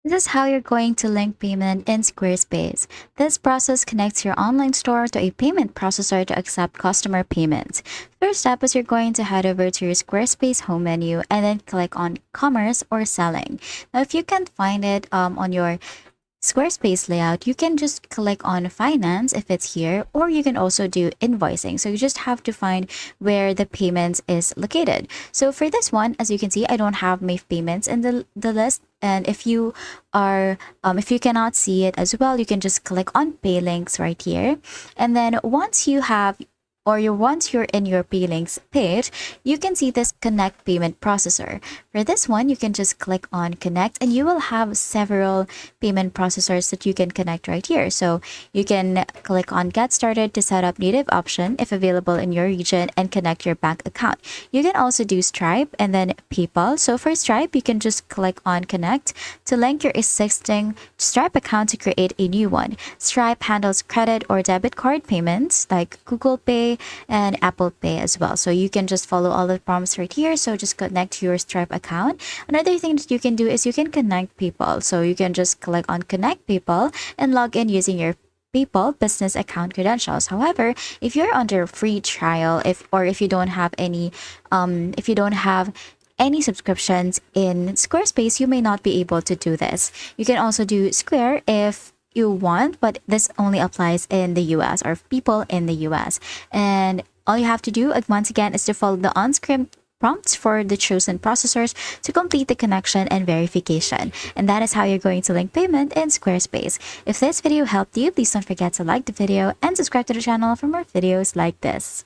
This is how you're going to link payment in Squarespace. This process connects your online store to a payment processor to accept customer payments. First step is you're going to head over to your Squarespace home menu and then click on Commerce or Selling. Now, if you can't find it on your Squarespace layout, you can just click on finance if it's here, or you can also do invoicing. So you just have to find where the payments is located. So for this one, as you can see, I don't have my payments in the list. And if you cannot see it as well, you can just click on pay links right here. And then once you're in your pay links page, you can see this connect payment processor. For this one, you can just click on connect and you will have several payment processors that you can connect right here. So you can click on get started to set up native option if available in your region and connect your bank account. You can also do Stripe and then PayPal. So for Stripe, you can just click on connect to link your existing Stripe account to create a new one. Stripe handles credit or debit card payments like Google Pay and Apple Pay as well. So you can just follow all the prompts right here. So just connect to your Stripe account. Another thing that you can do is you can connect PayPal. So you can just click on connect PayPal and log in using your PayPal business account credentials. However, if you're under free trial, if you don't have any subscriptions in Squarespace, you may not be able to do this. You can also do Square if you want, but this only applies in the US or people in the US. And all you have to do, once again, is to follow the on-screen prompts for the chosen processors to complete the connection and verification. And that is how you're going to link payment in Squarespace. If this video helped you, please don't forget to like the video and subscribe to the channel for more videos like this.